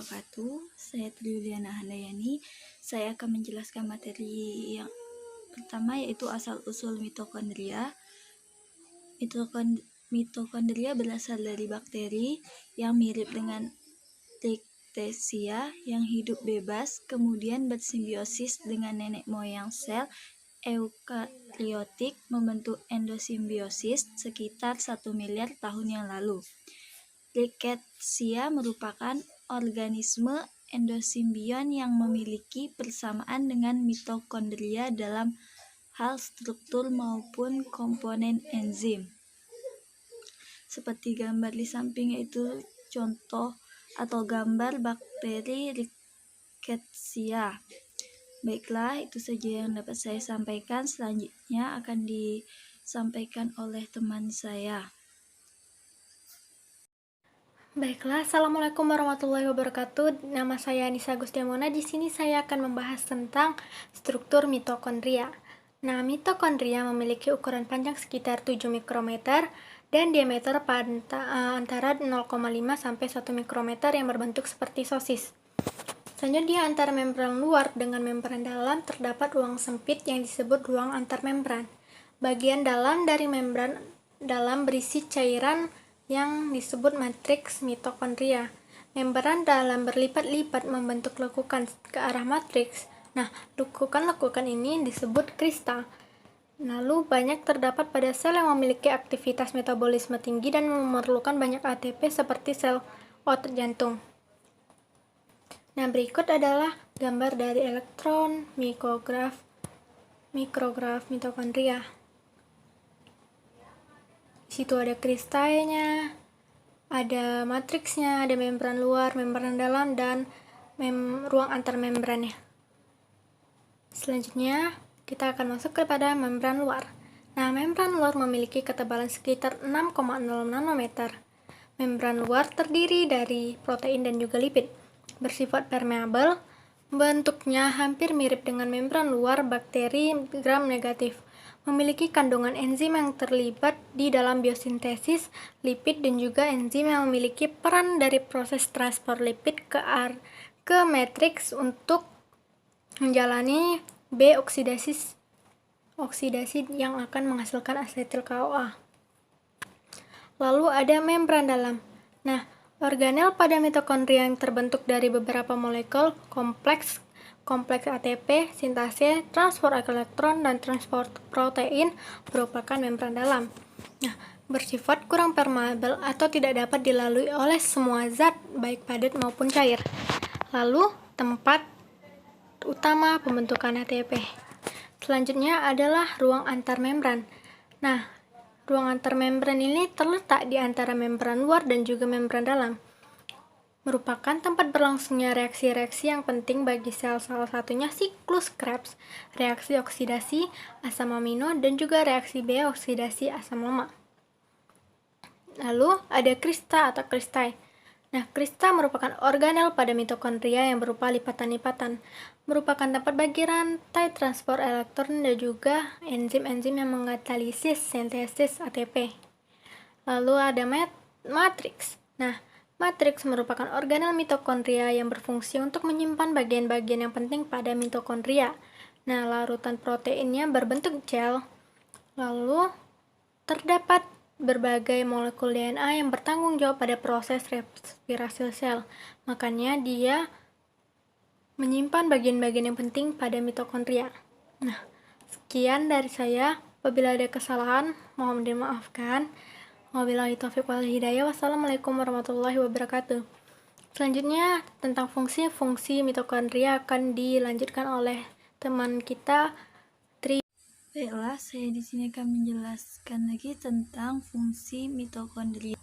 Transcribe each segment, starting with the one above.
wabarakatuh. Saya Triuliana Handayani. Saya akan menjelaskan materi yang pertama, yaitu asal-usul mitokondria. Mitokondria berasal dari bakteri yang mirip dengan Rickettsia yang hidup bebas, kemudian bersimbiosis dengan nenek moyang sel eukariotik membentuk endosimbiosis sekitar 1 miliar tahun yang lalu. Rickettsia merupakan organisme endosimbion yang memiliki persamaan dengan mitokondria dalam hal struktur maupun komponen enzim. Seperti gambar di samping, yaitu contoh atau gambar bakteri Rickettsia. Baiklah, itu saja yang dapat saya sampaikan. Selanjutnya akan disampaikan oleh teman saya. Baiklah, Assalamualaikum warahmatullahi wabarakatuh. Nama saya Anissa Gustiamona. Di sini saya akan membahas tentang struktur mitokondria. Nah, mitokondria memiliki ukuran panjang sekitar 7 mikrometer dan diameter antara 0,5 sampai 1 mikrometer yang berbentuk seperti sosis. Selanjutnya, antara membran luar dengan membran dalam terdapat ruang sempit yang disebut ruang antar membran. Bagian dalam dari membran dalam berisi cairan yang disebut matriks mitokondria. Membran dalam berlipat-lipat membentuk lekukan ke arah matriks. Nah, lekukan-lekukan ini disebut kristal. Lalu banyak terdapat pada sel yang memiliki aktivitas metabolisme tinggi dan memerlukan banyak ATP seperti sel otot jantung. Nah, berikut adalah gambar dari elektron mikrograf mitokondria. Di situ ada kristalnya, ada matriksnya, ada membran luar, membran dalam, dan ruang antar membrannya. Selanjutnya, kita akan masuk kepada membran luar. Nah, membran luar memiliki ketebalan sekitar 6,0 nanometer. Membran luar terdiri dari protein dan juga lipid. Bersifat permeabel, bentuknya hampir mirip dengan membran luar bakteri gram negatif. Memiliki kandungan enzim yang terlibat di dalam biosintesis lipid dan juga enzim yang memiliki peran dari proses transport lipid ke matriks untuk menjalani oksidasi yang akan menghasilkan asetil CoA. Lalu ada membran dalam. Nah, organel pada mitokondria yang terbentuk dari beberapa molekul kompleks ATP, sintase, transport elektron, dan transport protein merupakan membran dalam. Nah, bersifat kurang permeabel atau tidak dapat dilalui oleh semua zat, baik padat maupun cair. Lalu, tempat utama pembentukan ATP. Selanjutnya adalah ruang antar membran. Nah, ruang antar membran ini terletak di antara membran luar dan juga membran dalam. Merupakan tempat berlangsungnya reaksi-reaksi yang penting bagi sel, salah satunya siklus Krebs, reaksi oksidasi asam amino, dan juga reaksi B-oksidasi asam lemak. Lalu ada krista atau kristai. Nah, krista merupakan organel pada mitokondria yang berupa lipatan-lipatan, merupakan tempat bagi rantai transport elektron dan juga enzim-enzim yang mengkatalisis sintesis ATP. Lalu ada matriks. Nah, matriks merupakan organel mitokondria yang berfungsi untuk menyimpan bagian-bagian yang penting pada mitokondria. Nah, larutan proteinnya berbentuk gel. Lalu, terdapat berbagai molekul DNA yang bertanggung jawab pada proses respirasi sel. Makanya dia menyimpan bagian-bagian yang penting pada mitokondria. Nah, sekian dari saya. Apabila ada kesalahan, mohon dimaafkan. Wabillahi taufiq wal hidayah. Wassalamualaikum warahmatullahi wabarakatuh. Selanjutnya, tentang fungsi mitokondria akan dilanjutkan oleh teman kita, Baiklah, saya di sini akan menjelaskan lagi tentang fungsi mitokondria.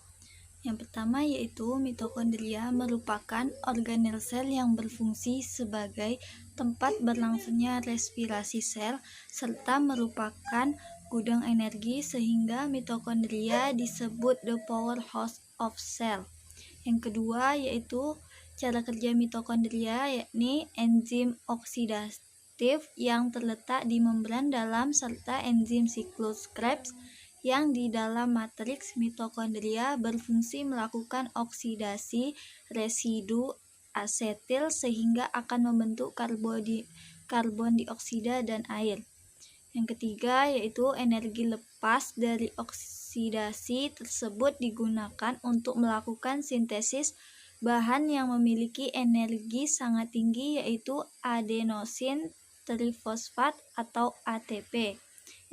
Yang pertama, yaitu mitokondria merupakan organel sel yang berfungsi sebagai tempat berlangsungnya respirasi sel serta merupakan gudang energi, sehingga mitokondria disebut the powerhouse of cell. Yang kedua, yaitu cara kerja mitokondria, yakni enzim oksidatif yang terletak di membran dalam serta enzim siklus Krebs yang di dalam matriks mitokondria berfungsi melakukan oksidasi residu asetil sehingga akan membentuk karbon dioksida dan air. Yang ketiga yaitu energi lepas dari oksidasi tersebut digunakan untuk melakukan sintesis bahan yang memiliki energi sangat tinggi yaitu adenosin trifosfat atau ATP.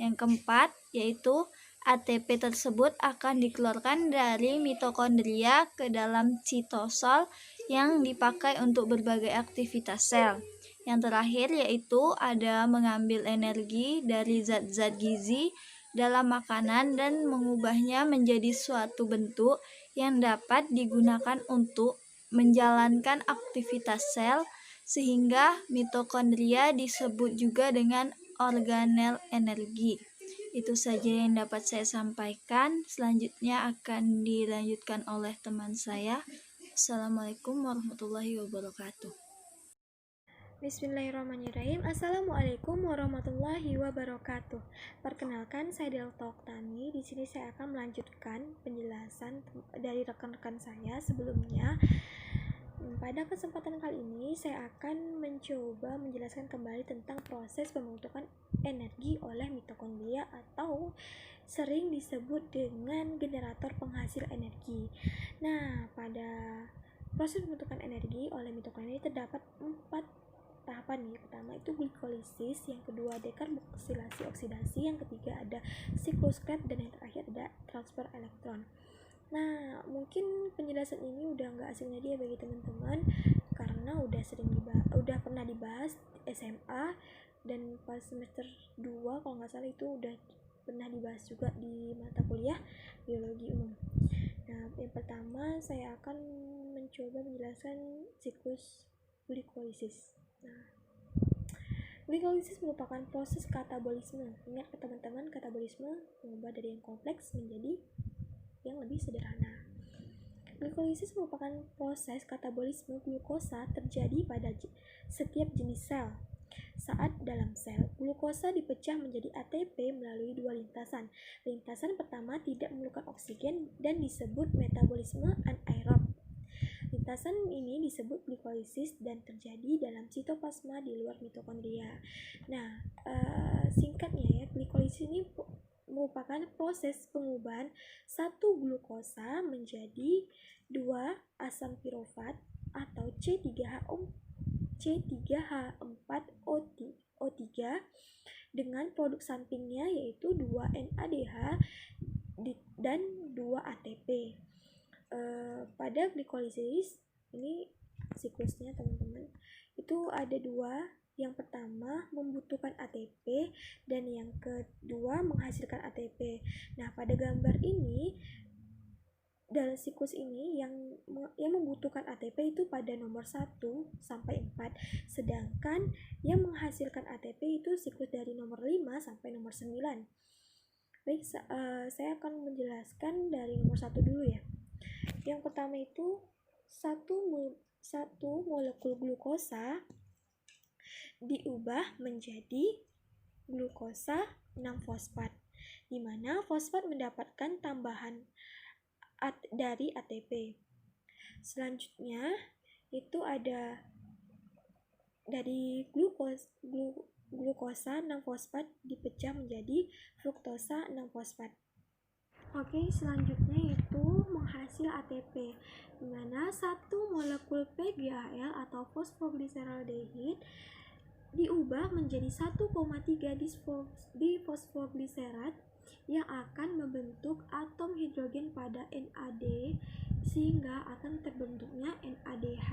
Yang keempat yaitu ATP tersebut akan dikeluarkan dari mitokondria ke dalam sitosol yang dipakai untuk berbagai aktivitas sel. Yang terakhir yaitu ada mengambil energi dari zat-zat gizi dalam makanan dan mengubahnya menjadi suatu bentuk yang dapat digunakan untuk menjalankan aktivitas sel, sehingga mitokondria disebut juga dengan organel energi. Itu saja yang dapat saya sampaikan. Selanjutnya akan dilanjutkan oleh teman saya. Assalamualaikum warahmatullahi wabarakatuh. Bismillahirrahmanirrahim. Assalamualaikum warahmatullahi wabarakatuh. Perkenalkan, saya Delta Oktani. Di sini saya akan melanjutkan penjelasan dari rekan-rekan saya sebelumnya. Pada kesempatan kali ini saya akan mencoba menjelaskan kembali tentang proses pembentukan energi oleh mitokondria atau sering disebut dengan generator penghasil energi. Nah, pada proses pembentukan energi oleh mitokondria terdapat 4 tahapan nih. Pertama itu glikolisis, yang kedua dekarboksilasi oksidasi, yang ketiga ada siklus Krebs, dan yang terakhir ada transfer elektron. Nah, mungkin penjelasan ini udah nggak asing lagi ya bagi teman-teman karena udah pernah dibahas di SMA, dan pas semester 2 kalau nggak salah itu udah pernah dibahas juga di mata kuliah biologi umum. Nah, yang pertama saya akan mencoba menjelaskan siklus glikolisis. Nah, glikolisis merupakan proses katabolisme. Ingat teman-teman, katabolisme mengubah dari yang kompleks menjadi yang lebih sederhana. Glikolisis merupakan proses katabolisme glukosa terjadi pada setiap jenis sel. Saat dalam sel, glukosa dipecah menjadi ATP melalui dua lintasan. Lintasan pertama tidak memerlukan oksigen dan disebut metabolisme anaerob. Lintasan ini disebut glikolisis dan terjadi dalam sitoplasma di luar mitokondria. Nah, singkatnya ya, glikolisis ini merupakan proses pengubahan satu glukosa menjadi 2 asam pirofat atau C3H4O3 dengan produk sampingnya yaitu 2 NADH dan 2 ATP. Pada glikolisis ini siklusnya teman-teman itu ada 2. Yang pertama membutuhkan ATP dan yang kedua menghasilkan ATP. Nah, pada gambar ini dalam siklus ini yang membutuhkan ATP itu pada nomor 1 sampai 4, sedangkan yang menghasilkan ATP itu siklus dari nomor 5 sampai nomor 9. Baik, saya akan menjelaskan dari nomor 1 dulu ya. Yang pertama itu satu molekul glukosa diubah menjadi glukosa 6-fosfat, di mana fosfat mendapatkan tambahan dari ATP. Selanjutnya itu ada dari glukosa 6-fosfat dipecah menjadi fruktosa 6-fosfat. Oke, selanjutnya itu menghasil ATP, di mana satu molekul PGAL atau fosfogliseraldehid diubah menjadi 1,3 difosfogliserat yang akan membentuk atom hidrogen pada NAD sehingga akan terbentuknya NADH.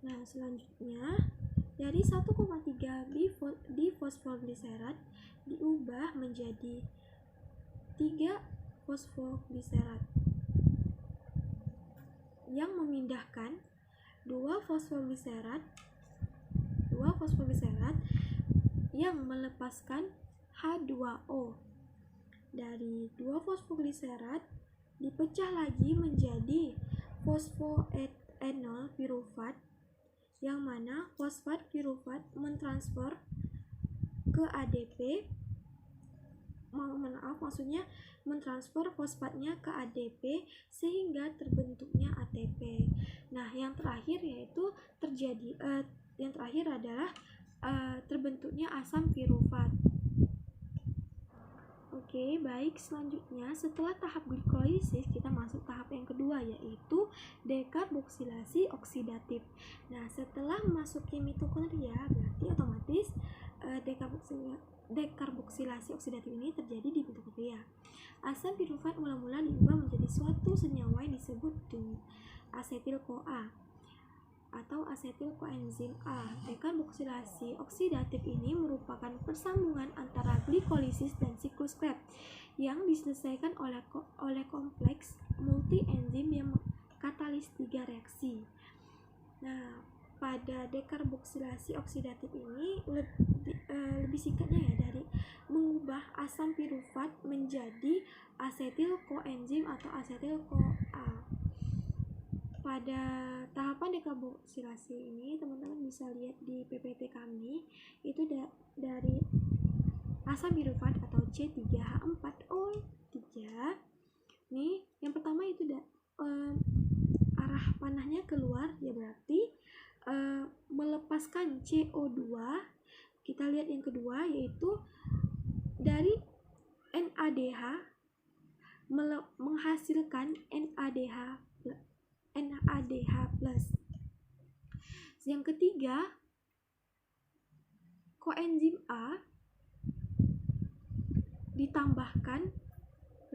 Nah, selanjutnya dari 1,3 difosfogliserat diubah menjadi 3 fosfogliserat yang memindahkan 2 fosfogliserat yang melepaskan H2O. Dari 2 fosfogliserat dipecah lagi menjadi fosfoenol pirufat, yang mana fosfat pirufat mentransfer ke ADP maksudnya mentransfer fosfatnya ke ADP sehingga terbentuknya ATP. Nah, yang terakhir adalah terbentuknya asam pirufat. Oke, baik, selanjutnya setelah tahap glikolisis kita masuk tahap yang kedua, yaitu dekarboksilasi oksidatif. Nah, setelah memasuki mitokondria berarti otomatis dekarboksilasi oksidatif ini terjadi di mitokondria. Asam pirufat mula-mula diubah menjadi suatu senyawa yang disebut asetil-CoA atau asetil koenzim A. Dekarboksilasi oksidatif ini merupakan persambungan antara glikolisis dan siklus Krebs yang diselesaikan oleh kompleks multi enzim yang katalis 3 reaksi. Nah, pada dekarboksilasi oksidatif ini lebih singkatnya dari mengubah asam pirufat menjadi asetil koenzim atau asetil CoA. Pada tahapan dekarboksilasi ini teman-teman bisa lihat di PPT kami itu dari asam pirufat atau C3H4O3. Nih, yang pertama itu arah panahnya keluar, ya berarti melepaskan CO2. Kita lihat yang kedua yaitu dari NADH menghasilkan NADH+. Yang ketiga, koenzim A ditambahkan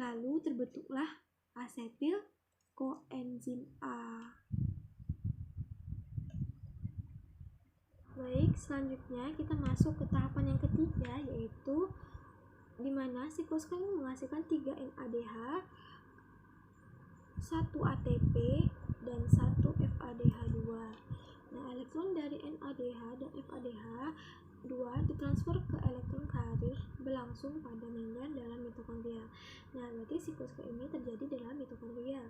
lalu terbentuklah asetil koenzim A. Baik, selanjutnya kita masuk ke tahapan yang ketiga, yaitu di mana siklus Krebs menghasilkan 3 NADH, 1 ATP dan 1 FADH2. Nah, elektron dari NADH dan FADH2 ditransfer ke elektron karir berlangsung pada membran dalam mitokondria. Nah, berarti siklus ini terjadi dalam mitokondria.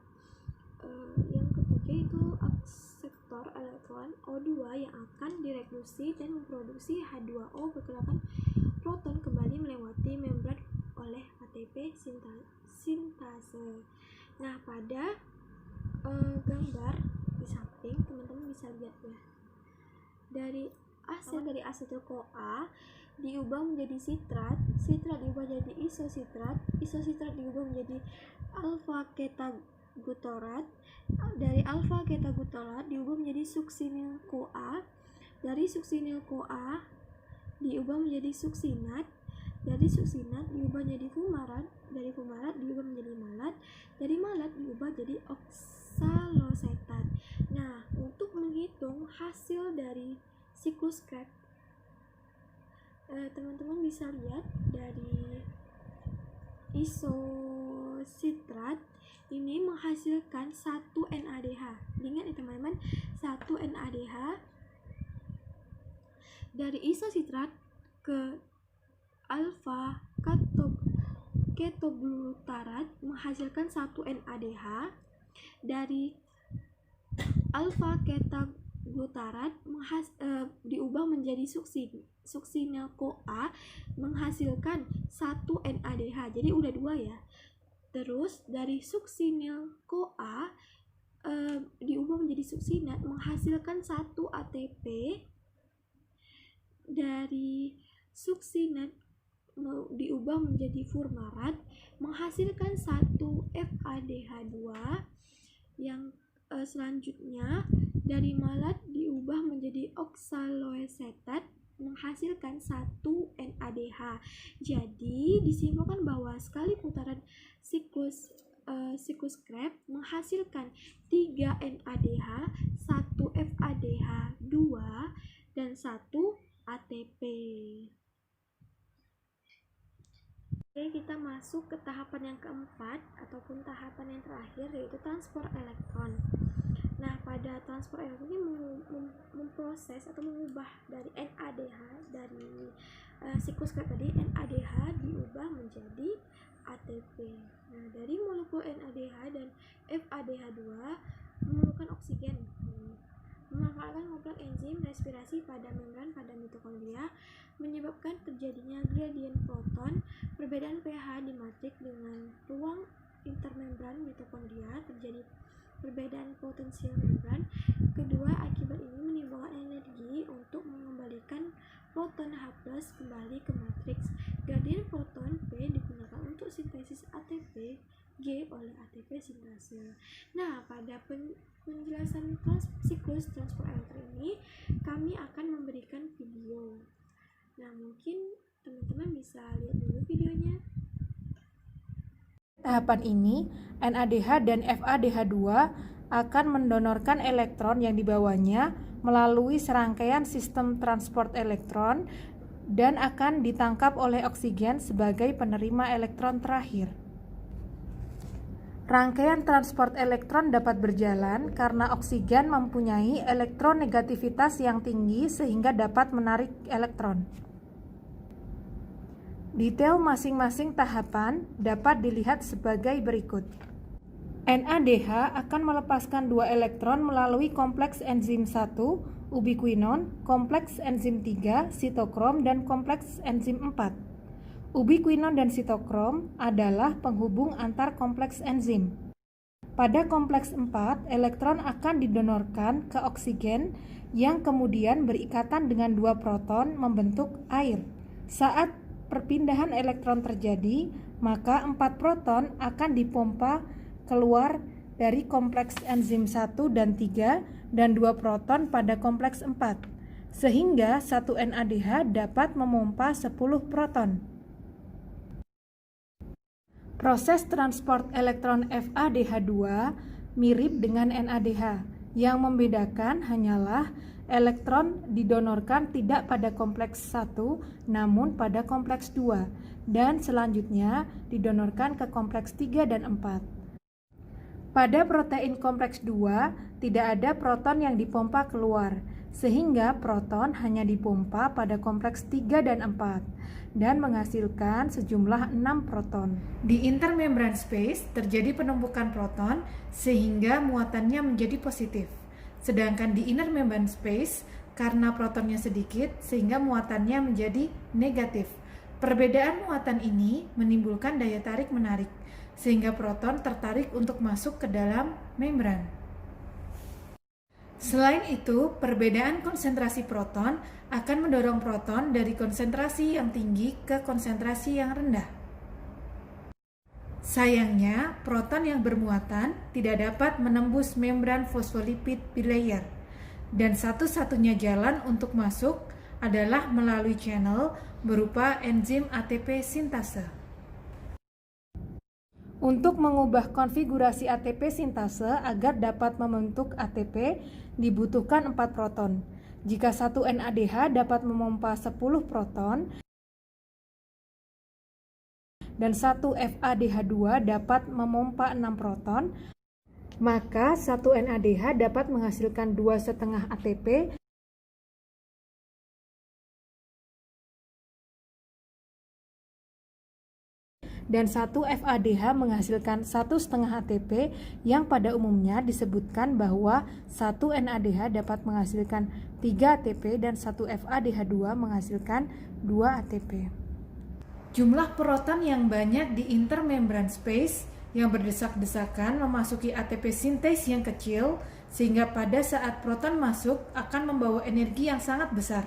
Yang ketiga itu akseptor elektron O2 yang akan direduksi dan memproduksi H2O pergerakan proton kembali melewati membran oleh ATP sintase. Nah, pada gambar di samping teman-teman bisa lihat ya, dari asetil CoA diubah menjadi sitrat diubah jadi isositrat diubah menjadi alfa ketagutorat, dari alfa ketagutorat diubah menjadi suksinil CoA, dari suksinil CoA diubah menjadi suksinat, dari suksinat diubah jadi fumarat, dari fumarat diubah menjadi malat, dari malat diubah jadi oksalosetat. Nah, untuk menghitung hasil dari siklus Krebs, teman-teman bisa lihat dari isositrat ini menghasilkan 1 NADH. Ingat ya teman-teman, 1 NADH dari isositrat ke alfa ketoglutarat menghasilkan 1 NADH, dari alfa ketaglutarat diubah menjadi suksinil CoA menghasilkan 1 NADH. Jadi udah 2 ya. Terus dari suksinil CoA diubah menjadi suksinat menghasilkan 1 ATP, dari suksinat diubah menjadi fumarat menghasilkan 1 FADH2. Yang selanjutnya dari malat diubah menjadi oksalosetat menghasilkan 1 NADH. Jadi disimpulkan bahwa sekali putaran siklus Krebs menghasilkan 3 NADH, 1 FADH2 dan 1 ATP. Oke, kita masuk ke tahapan yang keempat ataupun tahapan yang terakhir, yaitu transfer elektron. Nah, pada transfer elektron ini memproses atau mengubah dari NADH dari siklus Krebs tadi, NADH diubah menjadi ATP. Nah, dari molekul NADH dan FADH2 memerlukan oksigen. Memanfaatkan kompleks enzim respirasi pada membran pada mitokondria menyebabkan terjadinya gradien proton, perbedaan pH di matrik dengan ruang intermembran mitokondria terjadi perbedaan potensial membran. Kedua, akibat ini menimbulkan energi untuk mengembalikan proton H+ kembali ke matriks. Gradien proton P digunakan untuk sintesis ATP, G oleh ATP sintase. Nah, pada penjelasan siklus transport elektron ini, kami akan memberikan video. Nah, mungkin teman-teman bisa lihat dulu videonya. Tahapan ini, NADH dan FADH2 akan mendonorkan elektron yang dibawanya melalui serangkaian sistem transport elektron dan akan ditangkap oleh oksigen sebagai penerima elektron terakhir. Rangkaian transport elektron dapat berjalan karena oksigen mempunyai elektronegativitas yang tinggi sehingga dapat menarik elektron. Detail masing-masing tahapan dapat dilihat sebagai berikut. NADH akan melepaskan 2 elektron melalui kompleks enzim 1, ubiquinon, kompleks enzim 3, sitokrom, dan kompleks enzim 4. Ubiquinon dan sitokrom adalah penghubung antar kompleks enzim. Pada kompleks 4, elektron akan didonorkan ke oksigen yang kemudian berikatan dengan 2 proton membentuk air. Saat perpindahan elektron terjadi, maka 4 proton akan dipompa keluar dari kompleks enzim 1 dan 3 dan 2 proton pada kompleks 4, sehingga 1 NADH dapat memompa 10 proton. Proses transport elektron FADH2 mirip dengan NADH. Yang membedakan hanyalah elektron didonorkan tidak pada kompleks 1 namun pada kompleks 2 dan selanjutnya didonorkan ke kompleks 3 dan 4. Pada protein kompleks 2 tidak ada proton yang dipompa keluar sehingga proton hanya dipompa pada kompleks 3 dan 4 dan menghasilkan sejumlah 6 proton. Di intermembran space terjadi penumpukan proton sehingga muatannya menjadi positif. Sedangkan di inner membran space karena protonnya sedikit sehingga muatannya menjadi negatif. Perbedaan muatan ini menimbulkan daya tarik menarik sehingga proton tertarik untuk masuk ke dalam membran. Selain itu, perbedaan konsentrasi proton akan mendorong proton dari konsentrasi yang tinggi ke konsentrasi yang rendah. Sayangnya, proton yang bermuatan tidak dapat menembus membran fosfolipid bilayer, dan satu-satunya jalan untuk masuk adalah melalui channel berupa enzim ATP sintase. Untuk mengubah konfigurasi ATP sintase agar dapat membentuk ATP, dibutuhkan 4 proton. Jika 1 NADH dapat memompa 10 proton, dan 1 FADH2 dapat memompa 6 proton, maka 1 NADH dapat menghasilkan 2,5 ATP dan 1 FADH menghasilkan 1,5 ATP yang pada umumnya disebutkan bahwa 1 NADH dapat menghasilkan 3 ATP dan 1 FADH2 menghasilkan 2 ATP. Jumlah proton yang banyak di intermembran space yang berdesak-desakan memasuki ATP sintase yang kecil sehingga pada saat proton masuk akan membawa energi yang sangat besar.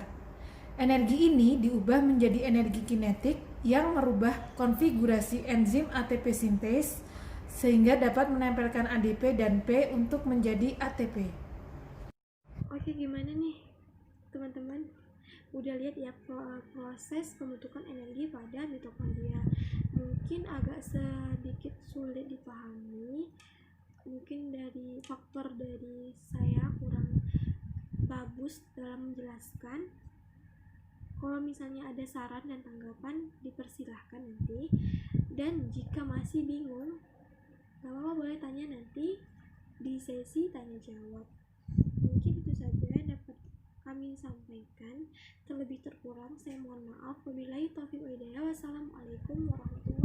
Energi ini diubah menjadi energi kinetik yang merubah konfigurasi enzim ATP sintase sehingga dapat menempelkan ADP dan P untuk menjadi ATP. Oke, gimana nih teman-teman? Udah lihat ya proses pembentukan energi pada mitokondria. Mungkin agak sedikit sulit dipahami, mungkin dari faktor dari saya kurang bagus dalam menjelaskan. Kalau misalnya ada saran dan tanggapan, dipersilahkan nanti. Dan jika masih bingung, gak apa-apa, boleh tanya nanti di sesi tanya jawab. Mungkin itu saja dapat kami sampaikan. Terlebih terkurang saya mohon maaf. Wabillahi taufiq wal hidayah. Wassalamualaikum warahmatullahi wabarakatuh.